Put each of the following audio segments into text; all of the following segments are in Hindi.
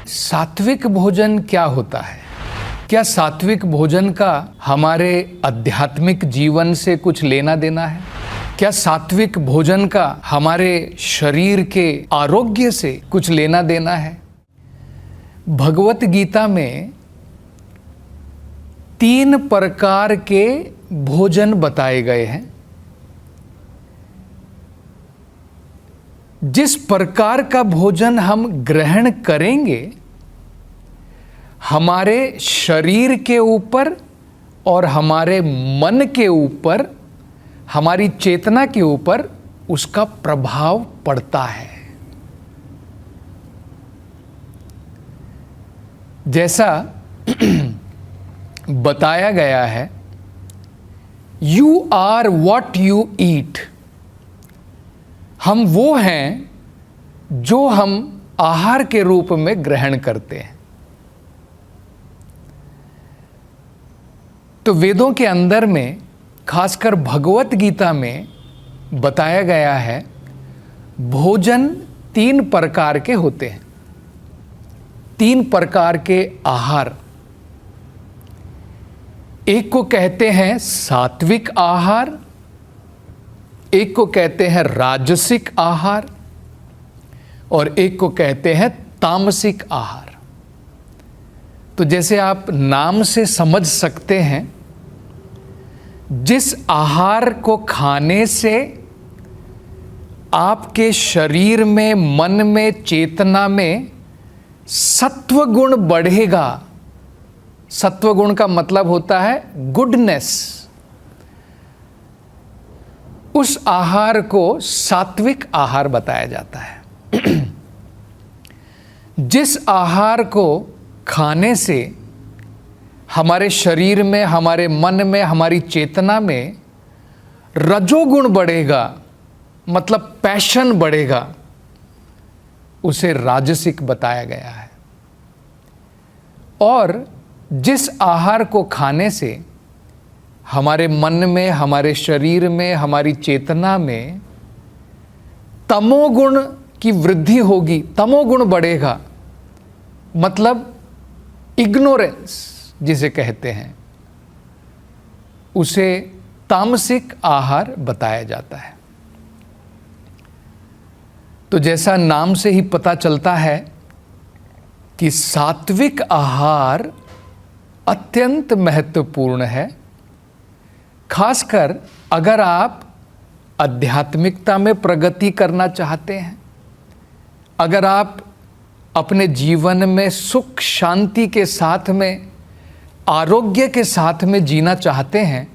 सात्विक भोजन क्या होता है? क्या सात्विक भोजन का हमारे आध्यात्मिक जीवन से कुछ लेना देना है? क्या सात्विक भोजन का हमारे शरीर के आरोग्य से कुछ लेना देना है? भगवत गीता में 3 प्रकार के भोजन बताए गए हैं। जिस प्रकार का भोजन हम ग्रहण करेंगे, हमारे शरीर के ऊपर और हमारे मन के ऊपर, हमारी चेतना के ऊपर उसका प्रभाव पड़ता है। जैसा बताया गया है, you are what you eat. हम वो हैं जो हम आहार के रूप में ग्रहण करते हैं। तो वेदों के अंदर में, खासकर भगवत गीता में बताया गया है, भोजन 3 प्रकार के होते हैं। 3 प्रकार के आहार। एक को कहते हैं सात्विक आहार, एक को कहते हैं राजसिक आहार और एक को कहते हैं तामसिक आहार। तो जैसे आप नाम से समझ सकते हैं, जिस आहार को खाने से आपके शरीर में, मन में, चेतना में सत्व गुण बढ़ेगा। सत्व गुण का मतलब होता है गुडनेस। उस आहार को सात्विक आहार बताया जाता है। जिस आहार को खाने से हमारे शरीर में, हमारे मन में, हमारी चेतना में रजोगुण बढ़ेगा, मतलब पैशन बढ़ेगा, उसे राजसिक बताया गया है। और जिस आहार को खाने से हमारे मन में, हमारे शरीर में, हमारी चेतना में तमोगुण की वृद्धि होगी, तमोगुण बढ़ेगा, मतलब इग्नोरेंस जिसे कहते हैं, उसे तामसिक आहार बताया जाता है। तो जैसा नाम से ही पता चलता है कि सात्विक आहार अत्यंत महत्वपूर्ण है। खासकर अगर आप आध्यात्मिकता में प्रगति करना चाहते हैं, अगर आप अपने जीवन में सुख शांति के साथ में, आरोग्य के साथ में जीना चाहते हैं,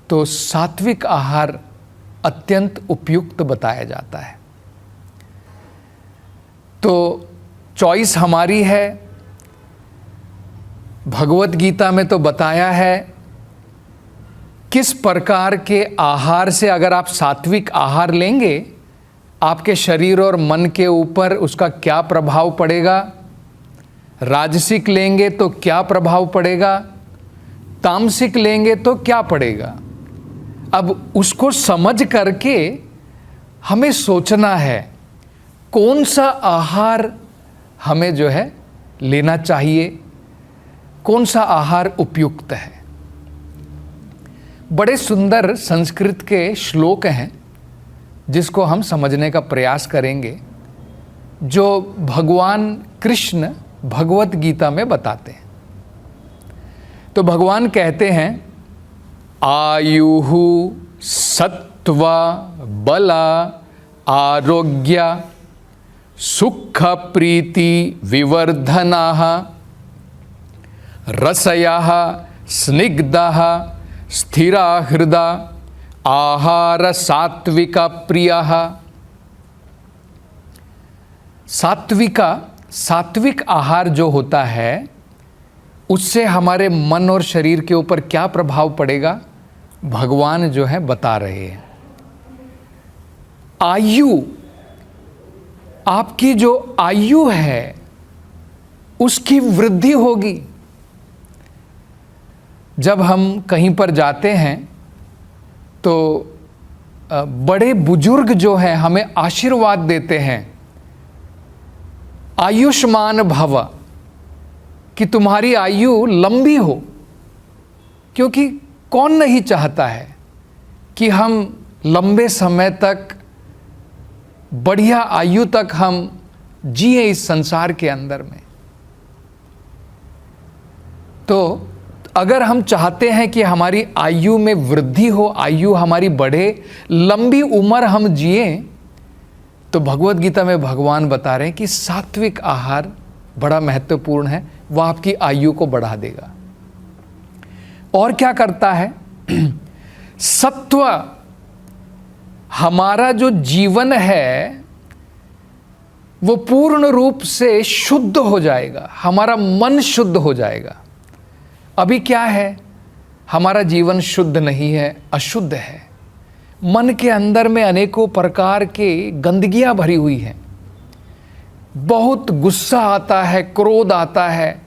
तो सात्विक आहार अत्यंत उपयुक्त बताया जाता है। तो चॉइस हमारी है। भगवत गीता में तो बताया है किस प्रकार के आहार से अगर आप सात्विक आहार लेंगे, आपके शरीर और मन के ऊपर उसका क्या प्रभाव पड़ेगा। राजसिक लेंगे तो क्या प्रभाव पड़ेगा, तामसिक लेंगे तो क्या पड़ेगा। अब उसको समझ करके हमें सोचना है कौन सा आहार हमें जो है लेना चाहिए, कौन सा आहार उपयुक्त है। बड़े सुंदर संस्कृत के श्लोक हैं जिसको हम समझने का प्रयास करेंगे, जो भगवान कृष्ण भगवत गीता में बताते हैं। तो भगवान कहते हैं, आयुहु सत्वा बला आरोग्य सुख प्रीति विवर्धनाः रसयः स्निग्धः स्थिरा हृदा आहार सात्विक प्रियः। सात्विक आहार जो होता है, उससे हमारे मन और शरीर के ऊपर क्या प्रभाव पड़ेगा, भगवान जो है बता रहे हैं। आयु, आपकी जो आयु है उसकी वृद्धि होगी। जब हम कहीं पर जाते हैं तो बड़े बुजुर्ग जो हैं हमें आशीर्वाद देते हैं, आयुष्मान भव, कि तुम्हारी आयु लंबी हो, क्योंकि कौन नहीं चाहता है कि हम लंबे समय तक, बढ़िया आयु तक हम जिए इस संसार के अंदर में। तो अगर हम चाहते हैं कि हमारी आयु में वृद्धि हो, आयु हमारी बढ़े, लंबी उम्र हम जिए, तो भगवत गीता में भगवान बता रहे हैं कि सात्विक आहार बड़ा महत्वपूर्ण है, वह आपकी आयु को बढ़ा देगा। और क्या करता है? सत्व, हमारा जो जीवन है वो पूर्ण रूप से शुद्ध हो जाएगा, हमारा मन शुद्ध हो जाएगा। अभी क्या है? हमारा जीवन शुद्ध नहीं है, अशुद्ध है। मन के अंदर में अनेकों प्रकार के गंदगियां भरी हुई हैं। बहुत गुस्सा आता है, क्रोध आता है,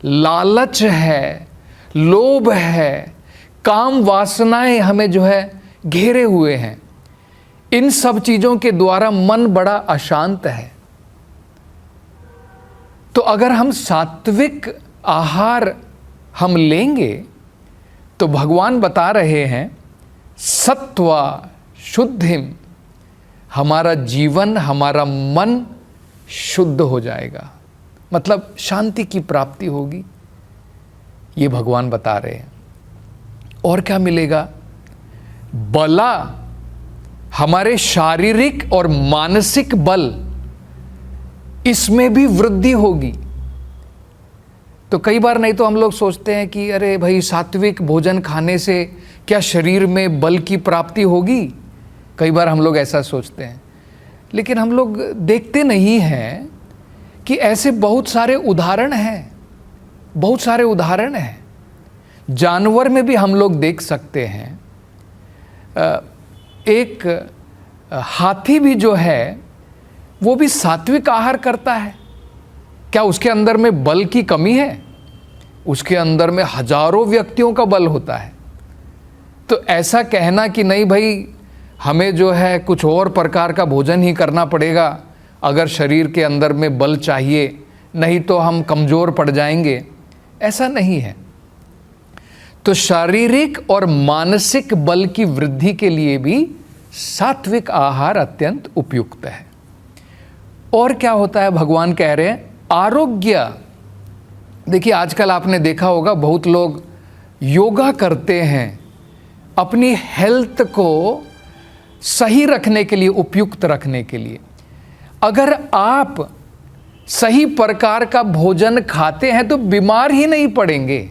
लालच है, लोभ है, काम वासनाएं हमें जो है घेरे हुए हैं। इन सब चीजों के द्वारा मन बड़ा अशांत है। तो अगर हम सात्विक आहार हम लेंगे तो भगवान बता रहे हैं सत्वा शुद्धिम, हमारा जीवन, हमारा मन शुद्ध हो जाएगा, मतलब शांति की प्राप्ति होगी, ये भगवान बता रहे हैं। और क्या मिलेगा? बला, हमारे शारीरिक और मानसिक बल, इसमें भी वृद्धि होगी। तो कई बार नहीं तो हम लोग सोचते हैं कि अरे भाई, सात्विक भोजन खाने से क्या शरीर में बल की प्राप्ति होगी? कई बार हम लोग ऐसा सोचते हैं, लेकिन हम लोग देखते नहीं हैं कि ऐसे बहुत सारे उदाहरण हैं, बहुत सारे उदाहरण हैं। जानवर में भी हम लोग देख सकते हैं। एक हाथी भी जो है वो भी सात्विक आहार करता है। क्या उसके अंदर में बल की कमी है? उसके अंदर में हजारों व्यक्तियों का बल होता है। तो ऐसा कहना कि नहीं भाई, हमें जो है कुछ और प्रकार का भोजन ही करना पड़ेगा अगर शरीर के अंदर में बल चाहिए, नहीं तो हम कमज़ोर पड़ जाएंगे, ऐसा नहीं है। तो शारीरिक और मानसिक बल की वृद्धि के लिए भी सात्विक आहार अत्यंत उपयुक्त है। और क्या होता है? भगवान कह रहे हैं आरोग्य। देखिए, आजकल आपने देखा होगा बहुत लोग योगा करते हैं अपनी हेल्थ को सही रखने के लिए, उपयुक्त रखने के लिए। अगर आप सही प्रकार का भोजन खाते हैं तो बीमार ही नहीं पड़ेंगे,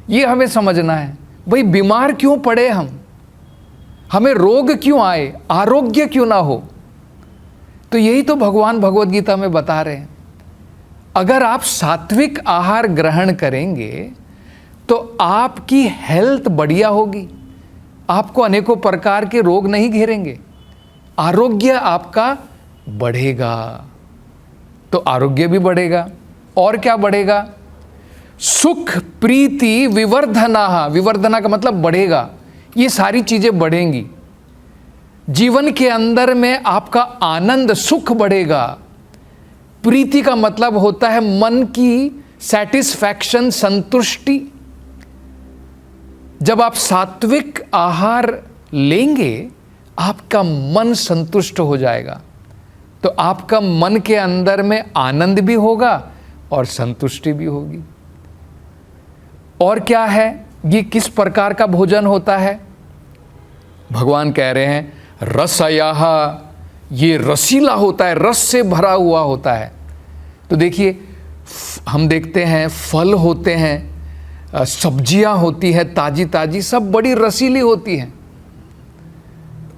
ये हमें समझना है। भाई, बीमार क्यों पड़े हम? हमें रोग क्यों आए? आरोग्य क्यों ना हो? तो यही तो भगवान भगवत गीता में बता रहे हैं। अगर आप सात्विक आहार ग्रहण करेंगे तो आपकी हेल्थ बढ़िया होगी, आपको अनेकों प्रकार के रोग नहीं घेरेंगे, आरोग्य आपका बढ़ेगा। तो आरोग्य भी बढ़ेगा। और क्या बढ़ेगा? सुख प्रीति विवर्धना, विवर्धना का मतलब बढ़ेगा, ये सारी चीजें बढ़ेंगी। जीवन के अंदर में आपका आनंद, सुख बढ़ेगा। प्रीति का मतलब होता है मन की सैटिस्फैक्शन, संतुष्टि। जब आप सात्विक आहार लेंगे आपका मन संतुष्ट हो जाएगा, तो आपका मन के अंदर में आनंद भी होगा और संतुष्टि भी होगी। और क्या है? ये किस प्रकार का भोजन होता है? भगवान कह रहे हैं रसयः, ये रसीला होता है, रस से भरा हुआ होता है। तो देखिए, हम देखते हैं फल होते हैं, सब्जियां होती है ताजी ताजी, सब बड़ी रसीली होती हैं।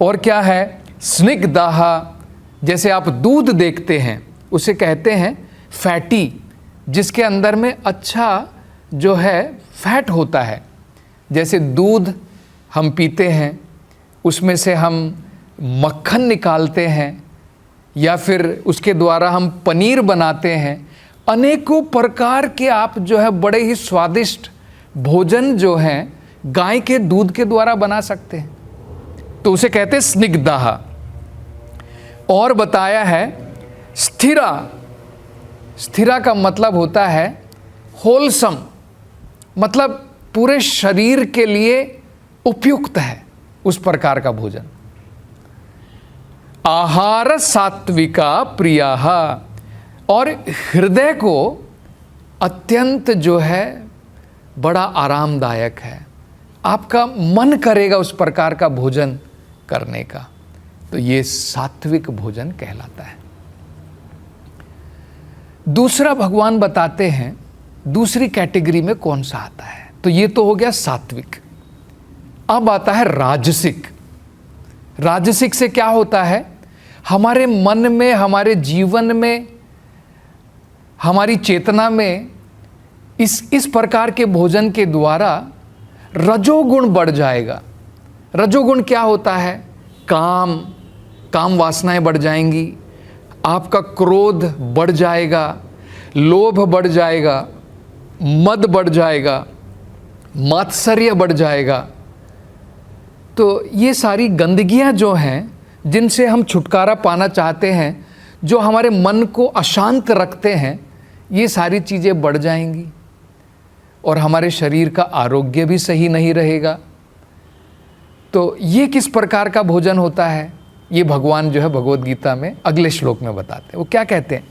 और क्या है? स्निग्धाः, जैसे आप दूध देखते हैं उसे कहते हैं फैटी, जिसके अंदर में अच्छा जो है फैट होता है। जैसे दूध हम पीते हैं, उसमें से हम मक्खन निकालते हैं, या फिर उसके द्वारा हम पनीर बनाते हैं। अनेकों प्रकार के आप जो है बड़े ही स्वादिष्ट भोजन जो हैं गाय के दूध के द्वारा बना सकते हैं। तो उसे कहते हैं स्निग्धाः। और बताया है स्थिरा, स्थिरा का मतलब होता है होलसम, मतलब पूरे शरीर के लिए उपयुक्त है उस प्रकार का भोजन। आहार सात्विका प्रियः, और हृदय को अत्यंत जो है बड़ा आरामदायक है, आपका मन करेगा उस प्रकार का भोजन करने का, तो ये सात्विक भोजन कहलाता है। दूसरा भगवान बताते हैं दूसरी कैटेगरी में कौन सा आता है, तो ये तो हो गया सात्विक। अब आता है राजसिक। राजसिक से क्या होता है, हमारे मन में, हमारे जीवन में, हमारी चेतना में इस प्रकार के भोजन के द्वारा रजोगुण बढ़ जाएगा। रजोगुण क्या होता है, काम वासनाएं बढ़ जाएंगी, आपका क्रोध बढ़ जाएगा, लोभ बढ़ जाएगा, मद बढ़ जाएगा, मात्सर्य बढ़ जाएगा। तो ये सारी गंदगियां जो हैं, जिनसे हम छुटकारा पाना चाहते हैं, जो हमारे मन को अशांत रखते हैं, ये सारी चीज़ें बढ़ जाएंगी और हमारे शरीर का आरोग्य भी सही नहीं रहेगा। तो ये किस प्रकार का भोजन होता है, ये भगवान जो है भगवद गीता में अगले श्लोक में बताते हैं। वो क्या कहते हैं,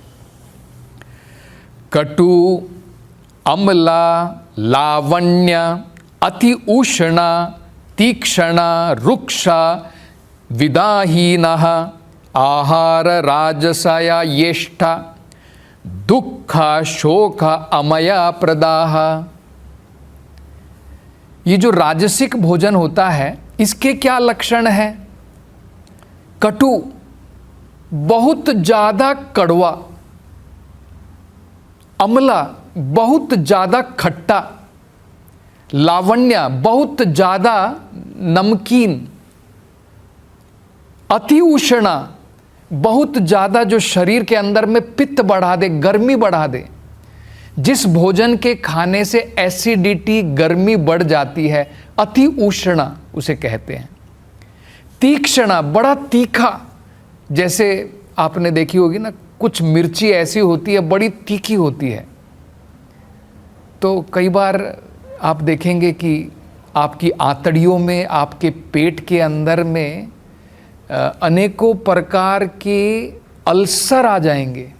कटु अम्ला लावण्य अति उष्णा तीक्ष्णा रुक्षा विदाहीनः आहार राजसाया येष्टा दुख शोक अमया प्रदाह। ये जो राजसिक भोजन होता है, इसके क्या लक्षण है, कटु बहुत ज्यादा कड़वा, अम्ला बहुत ज्यादा खट्टा, लावण्य बहुत ज्यादा नमकीन, अति उष्णा बहुत ज्यादा जो शरीर के अंदर में पित्त बढ़ा दे, गर्मी बढ़ा दे। जिस भोजन के खाने से एसिडिटी, गर्मी बढ़ जाती है, अति उष्णा उसे कहते हैं। तीक्ष्णा बड़ा तीखा, जैसे आपने देखी होगी ना, कुछ मिर्ची ऐसी होती है बड़ी तीखी होती है, तो कई बार आप देखेंगे कि आपकी आंतड़ियों में, आपके पेट के अंदर में अनेकों प्रकार के अल्सर आ जाएंगे,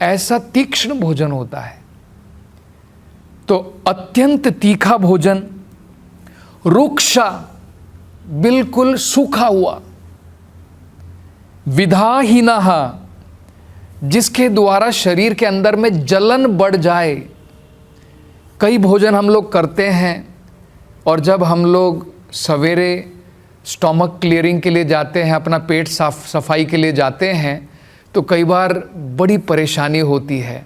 ऐसा तीक्ष्ण भोजन होता है। तो अत्यंत तीखा भोजन, रुक्षा बिल्कुल सूखा हुआ, विदाहीनः जिसके द्वारा शरीर के अंदर में जलन बढ़ जाए। कई भोजन हम लोग करते हैं और जब हम लोग सवेरे स्टोमक क्लियरिंग के लिए जाते हैं, अपना पेट सफाई के लिए जाते हैं, तो कई बार बड़ी परेशानी होती है,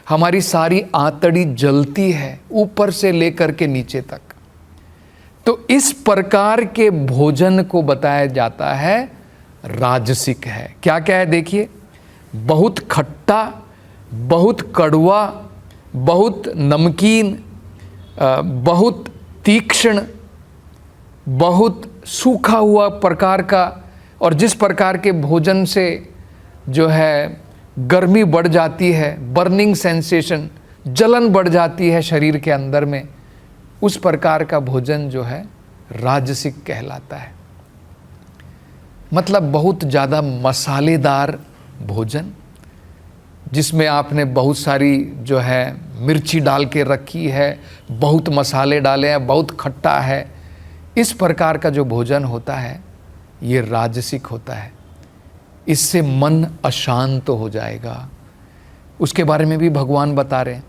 हमारी सारी आंतड़ी जलती है ऊपर से लेकर के नीचे तक। तो इस प्रकार के भोजन को बताया जाता है राजसिक है। क्या क्या है देखिए, बहुत खट्टा, बहुत कड़वा, बहुत नमकीन, बहुत तीक्ष्ण, बहुत सूखा हुआ प्रकार का, और जिस प्रकार के भोजन से जो है गर्मी बढ़ जाती है, बर्निंग सेंसेशन, जलन बढ़ जाती है शरीर के अंदर में, उस प्रकार का भोजन जो है राजसिक कहलाता है। मतलब बहुत ज़्यादा मसालेदार भोजन, जिसमें आपने बहुत सारी जो है मिर्ची डाल के रखी है, बहुत मसाले डाले हैं, बहुत खट्टा है, इस प्रकार का जो भोजन होता है ये राजसिक होता है। इससे मन अशांत हो जाएगा। उसके बारे में भी भगवान बता रहे हैं।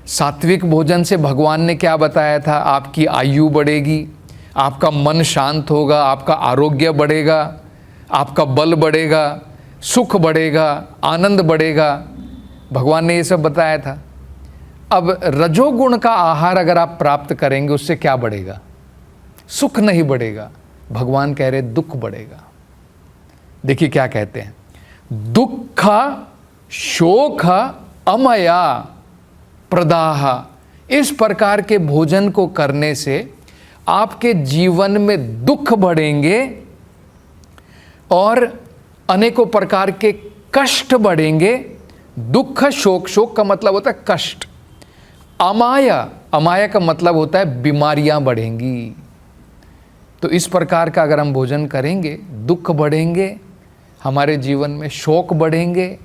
सात्विक भोजन से भगवान ने क्या बताया था, आपकी आयु बढ़ेगी, आपका मन शांत होगा, आपका आरोग्य बढ़ेगा, आपका बल बढ़ेगा, सुख बढ़ेगा, आनंद बढ़ेगा। भगवान ने ये सब बताया था। अब रजोगुण का आहार अगर आप प्राप्त करेंगे, उससे क्या बढ़ेगा, सुख नहीं बढ़ेगा, भगवान कह रहे दुख बढ़ेगा। देखिए क्या कहते हैं, दुख शोक अमया प्रदाह। इस प्रकार के भोजन को करने से आपके जीवन में दुख बढ़ेंगे और अनेकों प्रकार के कष्ट बढ़ेंगे, दुख शोक, शोक का मतलब होता है कष्ट। अमाया, अमाया का मतलब होता है बीमारियां बढ़ेंगी। तो इस प्रकार का अगर हम भोजन करेंगे, दुख बढ़ेंगे हमारे जीवन में, शोक बढ़ेंगे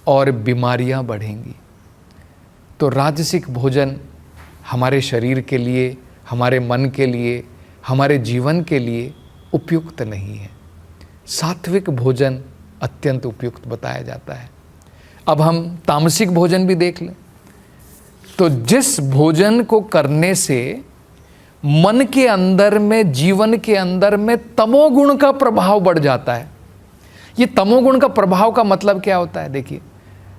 और बीमारियां बढ़ेंगी। तो राजसिक भोजन हमारे शरीर के लिए, हमारे मन के लिए, हमारे जीवन के लिए उपयुक्त नहीं है। सात्विक भोजन अत्यंत उपयुक्त बताया जाता है। अब हम तामसिक भोजन भी देख लें। तो जिस भोजन को करने से मन के अंदर में, जीवन के अंदर में तमोगुण का प्रभाव बढ़ जाता है। ये तमोगुण का प्रभाव का मतलब क्या होता है? देखिए,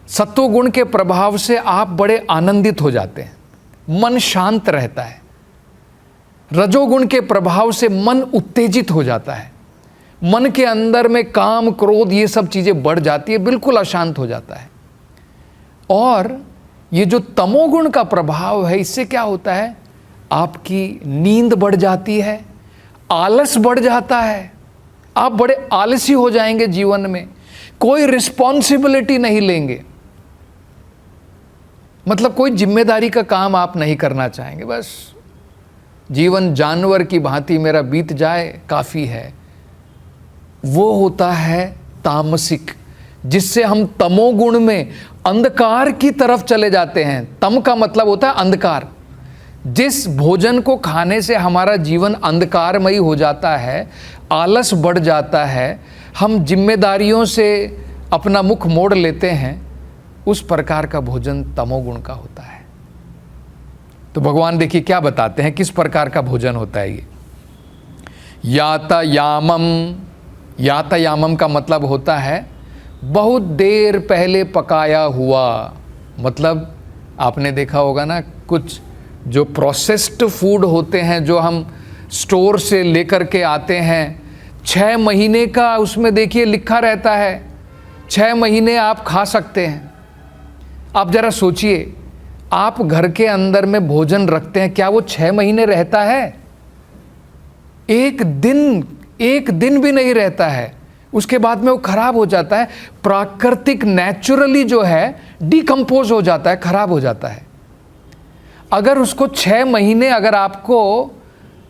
सत्वगुण के प्रभाव से आप बड़े आनंदित हो जाते हैं, मन शांत रहता है। रजोगुण के प्रभाव से मन उत्तेजित हो जाता है, मन के अंदर में काम, क्रोध, ये सब चीजें बढ़ जाती है, बिल्कुल अशांत हो जाता है। और ये जो तमोगुण का प्रभाव है, इससे क्या होता है? आपकी नींद बढ़ जाती है, आलस बढ़ जाता है, आप बड़े आलसी हो जाएंगे जीवन में, कोई रिस्पॉन्सिबिलिटी नहीं लेंगे, मतलब कोई जिम्मेदारी का काम आप नहीं करना चाहेंगे। बस जीवन जानवर की भांति मेरा बीत जाए काफ़ी है। वो होता है तामसिक, जिससे हम तमोगुण में अंधकार की तरफ चले जाते हैं। तम का मतलब होता है अंधकार। जिस भोजन को खाने से हमारा जीवन अंधकारमयी हो जाता है, आलस बढ़ जाता है, हम जिम्मेदारियों से अपना मुख मोड़ लेते हैं, उस प्रकार का भोजन तमोगुण का होता है। तो भगवान देखिए क्या बताते हैं, किस प्रकार का भोजन होता है ये। यातायामम, यातायामम का मतलब होता है बहुत देर पहले पकाया हुआ। मतलब आपने देखा होगा ना, कुछ जो प्रोसेस्ड फूड होते हैं जो हम स्टोर से लेकर के आते हैं, 6 महीने का उसमें देखिए लिखा रहता है, 6 महीने आप खा सकते हैं। आप जरा सोचिए, आप घर के अंदर में भोजन रखते हैं, क्या वो 6 महीने रहता है? एक दिन भी नहीं रहता है, उसके बाद में वो खराब हो जाता है। प्राकृतिक, नेचुरली जो है डिकम्पोज हो जाता है, खराब हो जाता है। अगर उसको 6 महीने अगर आपको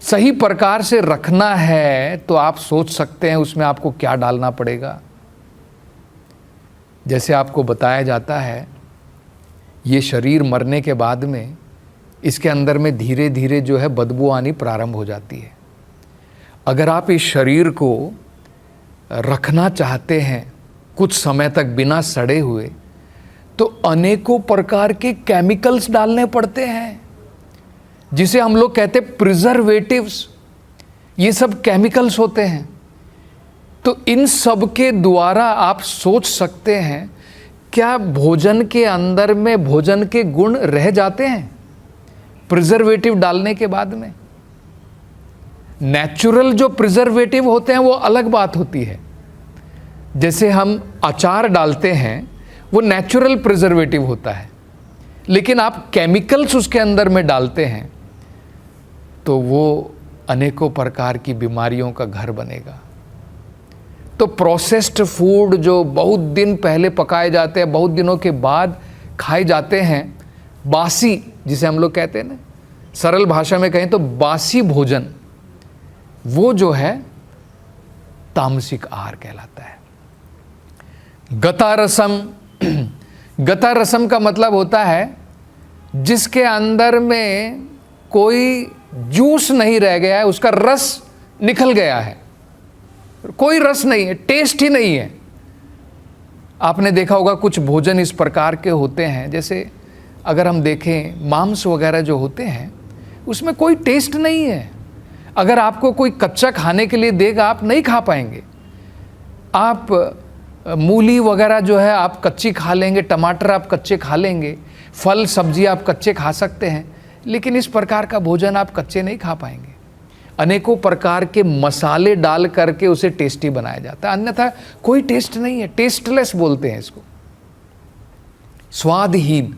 सही प्रकार से रखना है, तो आप सोच सकते हैं उसमें आपको क्या डालना पड़ेगा। जैसे आपको बताया जाता है, ये शरीर मरने के बाद में इसके अंदर में धीरे धीरे जो है बदबू आनी प्रारंभ हो जाती है। अगर आप इस शरीर को रखना चाहते हैं कुछ समय तक बिना सड़े हुए, तो अनेकों प्रकार के केमिकल्स डालने पड़ते हैं, जिसे हम लोग कहते हैं प्रिजर्वेटिव्स। ये सब केमिकल्स होते हैं। तो इन सब के द्वारा आप सोच सकते हैं, क्या भोजन के अंदर में भोजन के गुण रह जाते हैं प्रिजर्वेटिव डालने के बाद में? नेचुरल जो प्रिजर्वेटिव होते हैं वो अलग बात होती है। जैसे हम अचार डालते हैं, वो नेचुरल प्रिजर्वेटिव होता है, लेकिन आप केमिकल्स उसके अंदर में डालते हैं तो वो अनेकों प्रकार की बीमारियों का घर बनेगा। तो प्रोसेस्ड फूड जो बहुत दिन पहले पकाए जाते हैं, बहुत दिनों के बाद खाए जाते हैं, बासी जिसे हम लोग कहते हैं ना, सरल भाषा में कहें तो बासी भोजन, वो जो है तामसिक आहार कहलाता है। गता रसम, गता रसम का मतलब होता है जिसके अंदर में कोई जूस नहीं रह गया है, उसका रस निकल गया है, कोई रस नहीं है, टेस्ट ही नहीं है। आपने देखा होगा कुछ भोजन इस प्रकार के होते हैं, जैसे अगर हम देखें मांस वगैरह जो होते हैं, उसमें कोई टेस्ट नहीं है। अगर आपको कोई कच्चा खाने के लिए देगा, आप नहीं खा पाएंगे। आप मूली वगैरह जो है आप कच्ची खा लेंगे, टमाटर आप कच्चे खा लेंगे, फल सब्जी आप कच्चे खा सकते हैं, लेकिन इस प्रकार का भोजन आप कच्चे नहीं खा पाएंगे। अनेकों प्रकार के मसाले डाल करके उसे टेस्टी बनाया जाता है, अन्यथा कोई टेस्ट नहीं है। टेस्टलेस बोलते हैं इसको, स्वादहीन।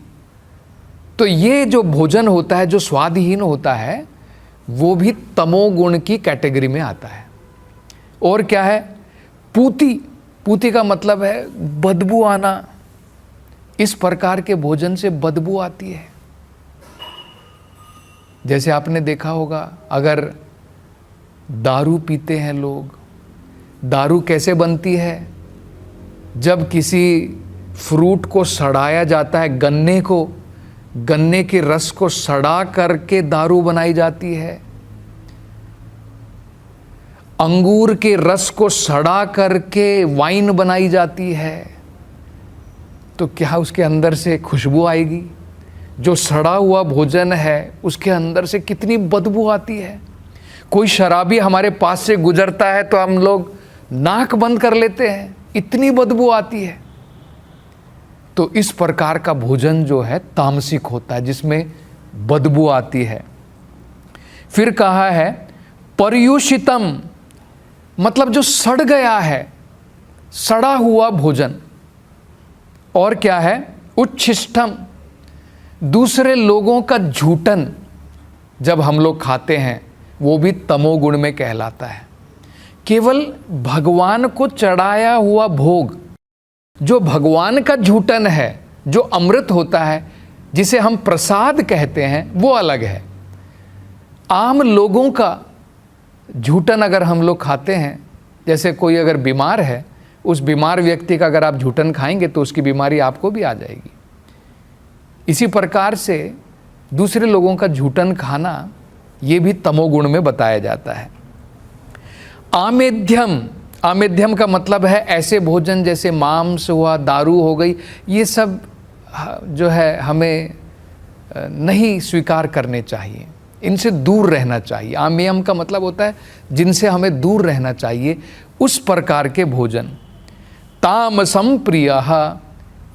तो ये जो भोजन होता है जो स्वादहीन होता है, वो भी तमोगुण की कैटेगरी में आता है। और क्या है? पूती, पूती का मतलब है बदबू आना, इस प्रकार के भोजन से बदबू आती है। जैसे आपने देखा होगा, अगर दारू पीते हैं लोग, दारू कैसे बनती है? जब किसी फ्रूट को सड़ाया जाता है, गन्ने के रस को सड़ा करके दारू बनाई जाती है। अंगूर के रस को सड़ा करके वाइन बनाई जाती है। तो क्या उसके अंदर से खुशबू आएगी? जो सड़ा हुआ भोजन है उसके अंदर से कितनी बदबू आती है। कोई शराबी हमारे पास से गुजरता है तो हम लोग नाक बंद कर लेते हैं, इतनी बदबू आती है। तो इस प्रकार का भोजन जो है तामसिक होता है, जिसमें बदबू आती है। फिर कहा है पर्युषितम, मतलब जो सड़ गया है, सड़ा हुआ भोजन। और क्या है? उच्छिष्टम, दूसरे लोगों का झूठन जब हम लोग खाते हैं वो भी तमोगुण में कहलाता है। केवल भगवान को चढ़ाया हुआ भोग, जो भगवान का झूठन है, जो अमृत होता है, जिसे हम प्रसाद कहते हैं, वो अलग है। आम लोगों का झूठन अगर हम लोग खाते हैं, जैसे कोई अगर बीमार है, उस बीमार व्यक्ति का अगर आप झूठन खाएंगे तो उसकी बीमारी आपको भी आ जाएगी। इसी प्रकार से दूसरे लोगों का झूठन खाना ये भी तमोगुण में बताया जाता है। आमेध्यम, आमेध्यम का मतलब है ऐसे भोजन जैसे मांस हुआ, दारू हो गई, ये सब जो है हमें नहीं स्वीकार करने चाहिए, इनसे दूर रहना चाहिए। आमेयम का मतलब होता है जिनसे हमें दूर रहना चाहिए, उस प्रकार के भोजन। तामसम प्रियः,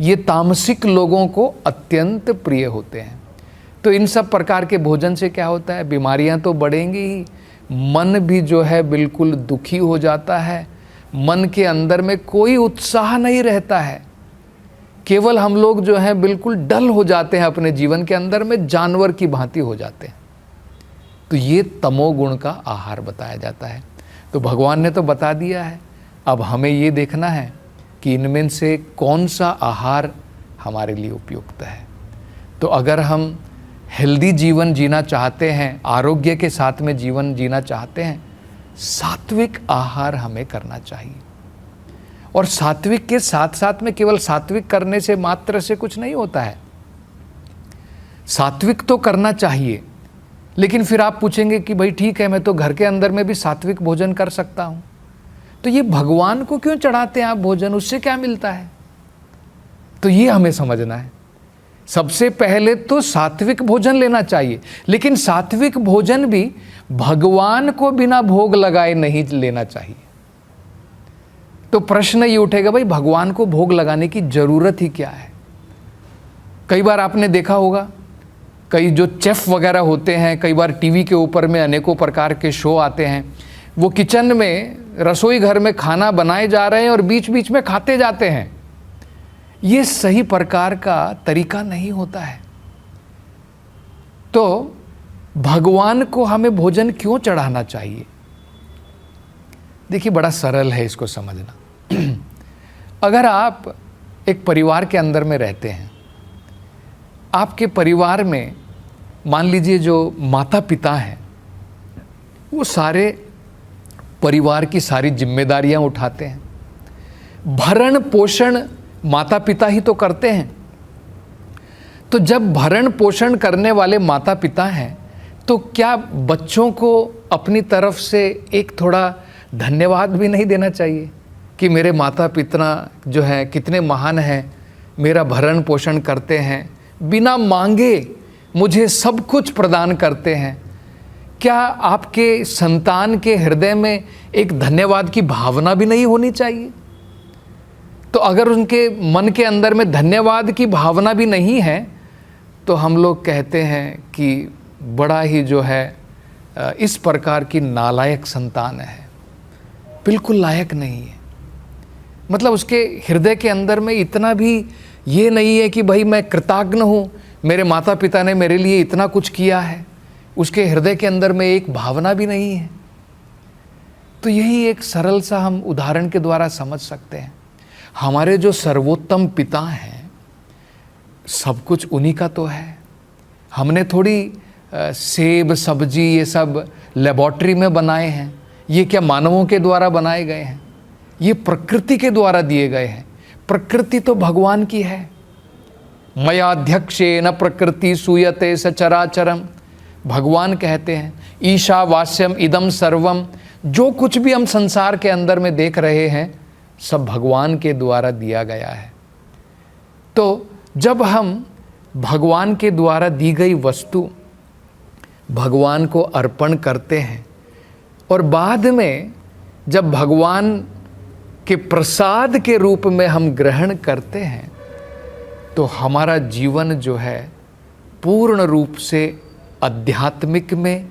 ये तामसिक लोगों को अत्यंत प्रिय होते हैं। तो इन सब प्रकार के भोजन से क्या होता है? बीमारियां तो बढ़ेंगी ही, मन भी जो है बिल्कुल दुखी हो जाता है, मन के अंदर में कोई उत्साह नहीं रहता है। केवल हम लोग जो है बिल्कुल डल हो जाते हैं, अपने जीवन के अंदर में जानवर की भांति हो जाते हैं। तो ये तमोगुण का आहार बताया जाता है। तो भगवान ने तो बता दिया है, अब हमें ये देखना है कि इनमें से कौन सा आहार हमारे लिए उपयुक्त है। तो अगर हम हेल्दी जीवन जीना चाहते हैं, आरोग्य के साथ में जीवन जीना चाहते हैं, सात्विक आहार हमें करना चाहिए। और सात्विक के साथ साथ में केवल सात्विक करने से मात्र से कुछ नहीं होता है। सात्विक तो करना चाहिए, लेकिन फिर आप पूछेंगे कि भाई ठीक है, मैं तो घर के अंदर में भी सात्विक भोजन कर सकता हूँ, तो ये भगवान को क्यों चढ़ाते हैं आप भोजन, उससे क्या मिलता है? तो ये हमें समझना है। सबसे पहले तो सात्विक भोजन लेना चाहिए, लेकिन सात्विक भोजन भी भगवान को बिना भोग लगाए नहीं लेना चाहिए। तो प्रश्न ये उठेगा, भाई भगवान को भोग लगाने की जरूरत ही क्या है? कई बार आपने देखा होगा, कई जो चेफ वगैरह होते हैं, कई बार टीवी के ऊपर में अनेकों प्रकार के शो आते हैं, वो किचन में, रसोई घर में खाना बनाए जा रहे हैं और बीच बीच में खाते जाते हैं। ये सही प्रकार का तरीका नहीं होता है। तो भगवान को हमें भोजन क्यों चढ़ाना चाहिए? देखिए, बड़ा सरल है इसको समझना। अगर आप एक परिवार के अंदर में रहते हैं, आपके परिवार में मान लीजिए जो माता पिता हैं, वो सारे परिवार की सारी जिम्मेदारियां उठाते हैं। भरण पोषण माता पिता ही तो करते हैं। तो जब भरण पोषण करने वाले माता पिता हैं, तो क्या बच्चों को अपनी तरफ से एक थोड़ा धन्यवाद भी नहीं देना चाहिए कि मेरे माता पिता जो है कितने महान हैं, मेरा भरण पोषण करते हैं, बिना मांगे मुझे सब कुछ प्रदान करते हैं? क्या आपके संतान के हृदय में एक धन्यवाद की भावना भी नहीं होनी चाहिए? तो अगर उनके मन के अंदर में धन्यवाद की भावना भी नहीं है, तो हम लोग कहते हैं कि बड़ा ही जो है इस प्रकार की नालायक संतान है, बिल्कुल लायक नहीं है। मतलब उसके हृदय के अंदर में इतना भी ये नहीं है कि भाई मैं कृतज्ञ हूँ, मेरे माता पिता ने मेरे लिए इतना कुछ किया है। उसके हृदय के अंदर में एक भावना भी नहीं है। तो यही एक सरल सा हम उदाहरण के द्वारा समझ सकते हैं। हमारे जो सर्वोत्तम पिता हैं, सब कुछ उन्हीं का तो है। हमने थोड़ी सेब सब्जी ये सब लेबोरेटरी में बनाए हैं, ये क्या मानवों के द्वारा बनाए गए हैं? ये प्रकृति के द्वारा दिए गए हैं। प्रकृति तो भगवान की है। मयाध्यक्षेन प्रकृति सूयते सचराचरम, भगवान कहते हैं ईशावास्यम इदम सर्वम। जो कुछ भी हम संसार के अंदर में देख रहे हैं सब भगवान के द्वारा दिया गया है। तो जब हम भगवान के द्वारा दी गई वस्तु भगवान को अर्पण करते हैं और बाद में जब भगवान के प्रसाद के रूप में हम ग्रहण करते हैं तो हमारा जीवन जो है पूर्ण रूप से आध्यात्मिक में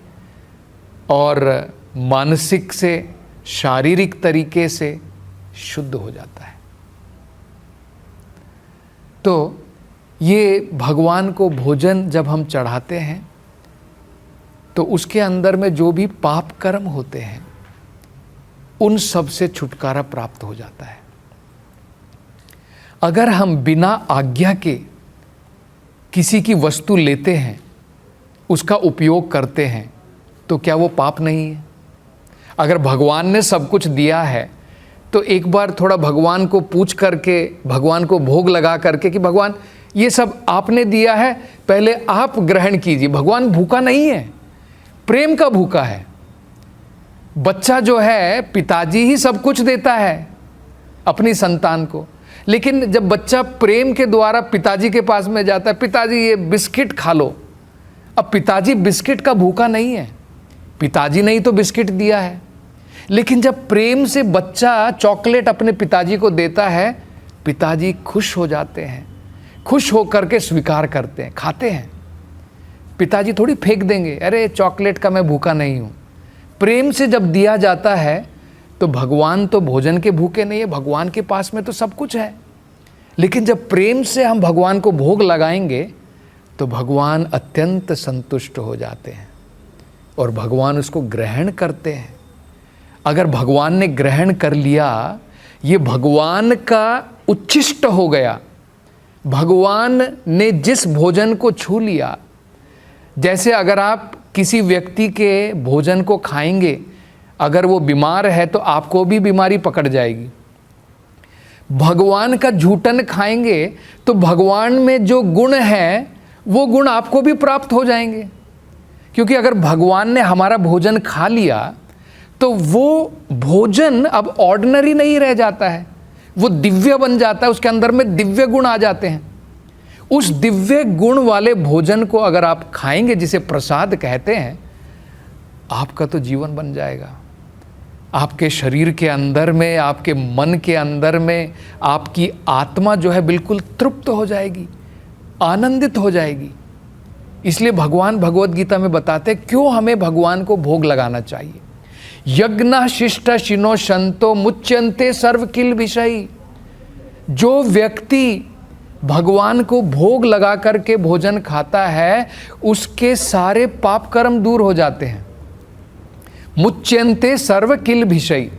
और मानसिक से शारीरिक तरीके से शुद्ध हो जाता है। तो ये भगवान को भोजन जब हम चढ़ाते हैं तो उसके अंदर में जो भी पाप कर्म होते हैं उन सब से छुटकारा प्राप्त हो जाता है। अगर हम बिना आज्ञा के किसी की वस्तु लेते हैं, उसका उपयोग करते हैं, तो क्या वो पाप नहीं है? अगर भगवान ने सब कुछ दिया है तो एक बार थोड़ा भगवान को पूछ करके, भगवान को भोग लगा करके कि भगवान ये सब आपने दिया है, पहले आप ग्रहण कीजिए। भगवान भूखा नहीं है, प्रेम का भूखा है। बच्चा जो है पिताजी ही सब कुछ देता है अपनी संतान को, लेकिन जब बच्चा प्रेम के द्वारा पिताजी के पास में जाता है, पिताजी ये बिस्किट खा लो, अब पिताजी बिस्किट का भूखा नहीं है, पिताजी ने ही तो बिस्किट दिया है। लेकिन जब प्रेम से बच्चा चॉकलेट अपने पिताजी को देता है, पिताजी खुश हो जाते हैं, खुश होकर के स्वीकार करते हैं, खाते हैं। पिताजी थोड़ी फेंक देंगे, अरे चॉकलेट का मैं भूखा नहीं हूं। प्रेम से जब दिया जाता है तो भगवान तो भोजन के भूखे नहीं है, भगवान के पास में तो सब कुछ है। लेकिन जब प्रेम से हम भगवान को भोग लगाएंगे तो भगवान अत्यंत संतुष्ट हो जाते हैं और भगवान उसको ग्रहण करते हैं। अगर भगवान ने ग्रहण कर लिया, ये भगवान का उच्छिष्ट हो गया, भगवान ने जिस भोजन को छू लिया। जैसे अगर आप किसी व्यक्ति के भोजन को खाएंगे, अगर वो बीमार है तो आपको भी बीमारी पकड़ जाएगी। भगवान का झूठन खाएंगे तो भगवान में जो गुण है वो गुण आपको भी प्राप्त हो जाएंगे। क्योंकि अगर भगवान ने हमारा भोजन खा लिया तो वो भोजन अब ऑर्डिनरी नहीं रह जाता है, वो दिव्य बन जाता है, उसके अंदर में दिव्य गुण आ जाते हैं। उस दिव्य गुण वाले भोजन को अगर आप खाएंगे, जिसे प्रसाद कहते हैं, आपका तो जीवन बन जाएगा। आपके शरीर के अंदर में, आपके मन के अंदर में आपकी आत्मा जो है बिल्कुल तृप्त हो जाएगी, आनंदित हो जाएगी। इसलिए भगवान भगवत गीता में बताते हैं क्यों हमें भगवान को भोग लगाना चाहिए। यज्ञ शिष्ट शिनो शंतो मुच्यन्ते सर्व किल विषयी। जो व्यक्ति भगवान को भोग लगा करके भोजन खाता है उसके सारे पाप कर्म दूर हो जाते हैं। मुच्यन्ते सर्व किल विषयी।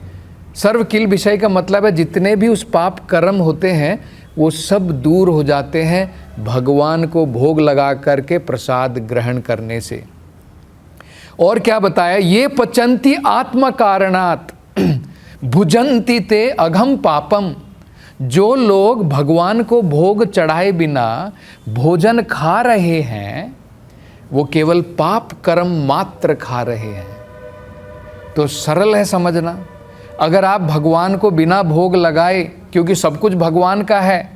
सर्व किल विषय का मतलब है जितने भी उस पाप कर्म होते हैं वो सब दूर हो जाते हैं भगवान को भोग लगा करके प्रसाद ग्रहण करने से। और क्या बताया, ये पचंती आत्म कारणात भुजंती ते अघम पापम। जो लोग भगवान को भोग चढ़ाए बिना भोजन खा रहे हैं वो केवल पाप कर्म मात्र खा रहे हैं। तो सरल है समझना। अगर आप भगवान को बिना भोग लगाए, क्योंकि सब कुछ भगवान का है,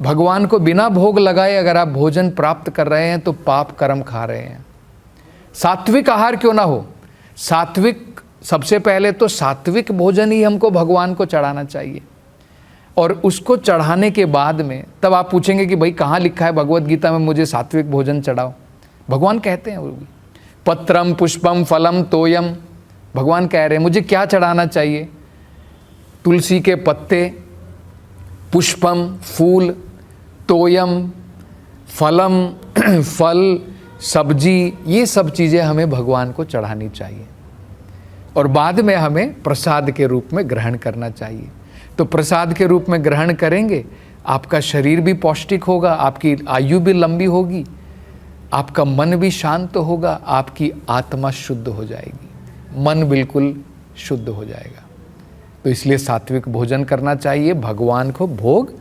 भगवान को बिना भोग लगाए अगर आप भोजन प्राप्त कर रहे हैं तो पाप कर्म खा रहे हैं। सात्विक आहार क्यों ना हो, सात्विक, सबसे पहले तो सात्विक भोजन ही हमको भगवान को चढ़ाना चाहिए। और उसको चढ़ाने के बाद में तब आप पूछेंगे कि भाई कहाँ लिखा है भगवत गीता में मुझे सात्विक भोजन चढ़ाओ। भगवान कहते हैं वो भी, पत्रम पुष्पम फलम तोयम। भगवान कह रहे हैं मुझे क्या चढ़ाना चाहिए, तुलसी के पत्ते, पुष्पम फूल, तोयम फलम फल, सब्जी, ये सब चीज़ें हमें भगवान को चढ़ानी चाहिए और बाद में हमें प्रसाद के रूप में ग्रहण करना चाहिए। तो प्रसाद के रूप में ग्रहण करेंगे आपका शरीर भी पौष्टिक होगा, आपकी आयु भी लंबी होगी, आपका मन भी शांत होगा, आपकी आत्मा शुद्ध हो जाएगी, मन बिल्कुल शुद्ध हो जाएगा। तो इसलिए सात्विक भोजन करना चाहिए भगवान को भोग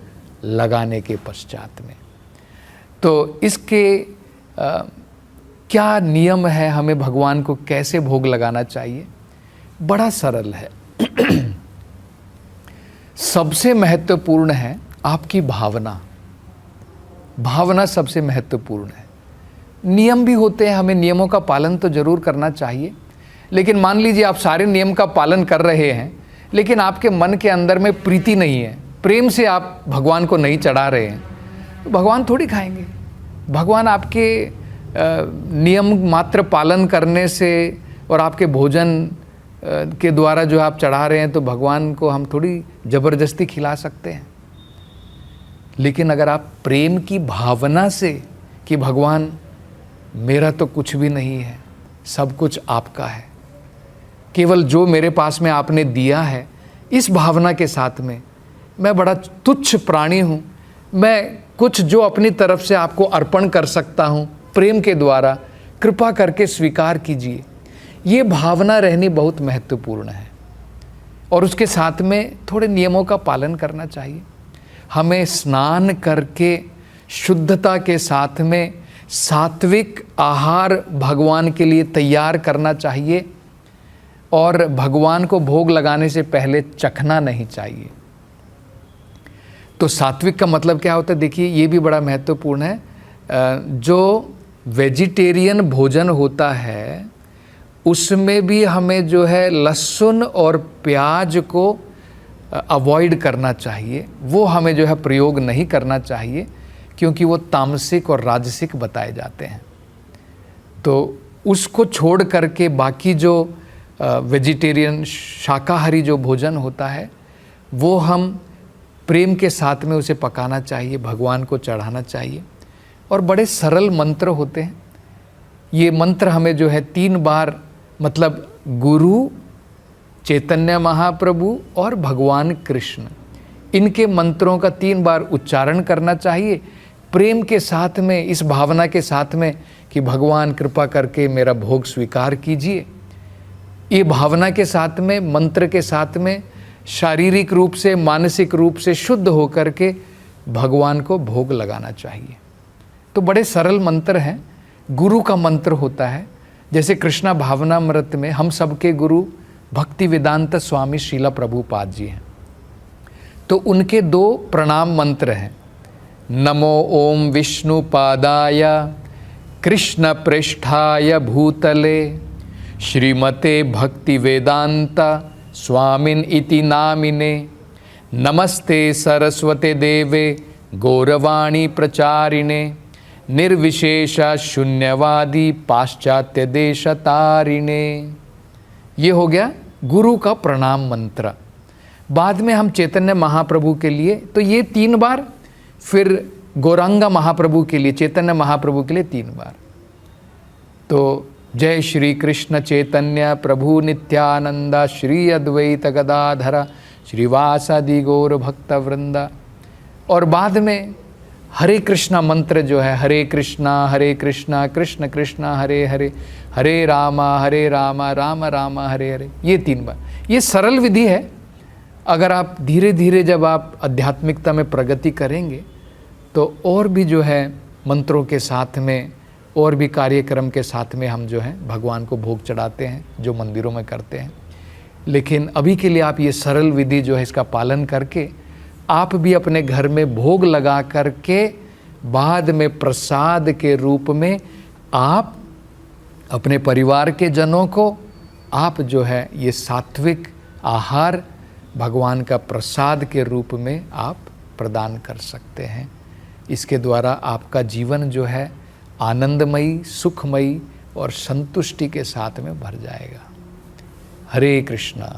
लगाने के पश्चात में। तो इसके क्या नियम है, हमें भगवान को कैसे भोग लगाना चाहिए? बड़ा सरल है। सबसे महत्वपूर्ण है आपकी भावना। भावना सबसे महत्वपूर्ण है। नियम भी होते हैं, हमें नियमों का पालन तो जरूर करना चाहिए, लेकिन मान लीजिए आप सारे नियम का पालन कर रहे हैं, लेकिन आपके मन के अंदर में प्रीति नहीं है, प्रेम से आप भगवान को नहीं चढ़ा रहे हैं, तो भगवान थोड़ी खाएंगे। भगवान आपके नियम मात्र पालन करने से और आपके भोजन के द्वारा जो आप चढ़ा रहे हैं, तो भगवान को हम थोड़ी ज़बरदस्ती खिला सकते हैं। लेकिन अगर आप प्रेम की भावना से कि भगवान मेरा तो कुछ भी नहीं है, सब कुछ आपका है, केवल जो मेरे पास में आपने दिया है, इस भावना के साथ में मैं बड़ा तुच्छ प्राणी हूँ, मैं कुछ जो अपनी तरफ से आपको अर्पण कर सकता हूँ प्रेम के द्वारा, कृपा करके स्वीकार कीजिए। ये भावना रहनी बहुत महत्वपूर्ण है। और उसके साथ में थोड़े नियमों का पालन करना चाहिए। हमें स्नान करके शुद्धता के साथ में सात्विक आहार भगवान के लिए तैयार करना चाहिए, और भगवान को भोग लगाने से पहले चखना नहीं चाहिए। तो सात्विक का मतलब क्या होता है? देखिए, ये भी बड़ा महत्वपूर्ण है। जो वेजिटेरियन भोजन होता है उसमें भी हमें जो है लहसुन और प्याज को अवॉइड करना चाहिए, वो हमें जो है प्रयोग नहीं करना चाहिए, क्योंकि वो तामसिक और राजसिक बताए जाते हैं। तो उसको छोड़ करके बाकी जो वेजिटेरियन शाकाहारी जो भोजन होता है वो हम प्रेम के साथ में उसे पकाना चाहिए, भगवान को चढ़ाना चाहिए। और बड़े सरल मंत्र होते हैं। ये मंत्र हमें जो है 3 बार, मतलब गुरु, चैतन्य महाप्रभु और भगवान कृष्ण, इनके मंत्रों का 3 बार उच्चारण करना चाहिए प्रेम के साथ में, इस भावना के साथ में कि भगवान कृपा करके मेरा भोग स्वीकार कीजिए। ये भावना के साथ में, मंत्र के साथ में शारीरिक रूप से, मानसिक रूप से शुद्ध होकर के भगवान को भोग लगाना चाहिए। तो बड़े सरल मंत्र हैं। गुरु का मंत्र होता है, जैसे कृष्णा भावनामृत में हम सबके गुरु भक्ति वेदांत स्वामी श्रीला प्रभुपाद जी हैं। तो उनके 2 प्रणाम मंत्र हैं। नमो ओम विष्णु पादाय कृष्ण पृष्ठाय भूतले श्रीमते भक्ति वेदांता स्वामिन इति नामिने नमस्ते सरस्वते देवे गौरवाणी प्रचारिणे निर्विशेष शून्यवादी पाश्चात्य देश तारिणे। ये हो गया गुरु का प्रणाम मंत्र। बाद में हम चैतन्य महाप्रभु के लिए तो ये 3 बार, फिर गौरांगा महाप्रभु के लिए, चैतन्य महाप्रभु के लिए 3 बार। तो जय श्री कृष्ण चैतन्य प्रभु नित्यानंद श्री अद्वैत गदाधर श्रीवासादि गौर भक्त वृंदा। और बाद में हरे कृष्णा मंत्र जो है, हरे कृष्णा कृष्ण कृष्णा हरे हरे, हरे रामा राम राम हरे हरे, ये 3 बार। ये सरल विधि है। अगर आप धीरे धीरे जब आप आध्यात्मिकता में प्रगति करेंगे तो और भी जो है मंत्रों के साथ में, और भी कार्यक्रम के साथ में हम जो है भगवान को भोग चढ़ाते हैं, जो मंदिरों में करते हैं। लेकिन अभी के लिए आप ये सरल विधि जो है इसका पालन करके आप भी अपने घर में भोग लगा करके बाद में प्रसाद के रूप में आप अपने परिवार के जनों को आप जो है ये सात्विक आहार भगवान का प्रसाद के रूप में आप प्रदान कर सकते हैं। इसके द्वारा आपका जीवन जो है आनंदमयी, सुखमयी और संतुष्टि के साथ में भर जाएगा। हरे कृष्णा।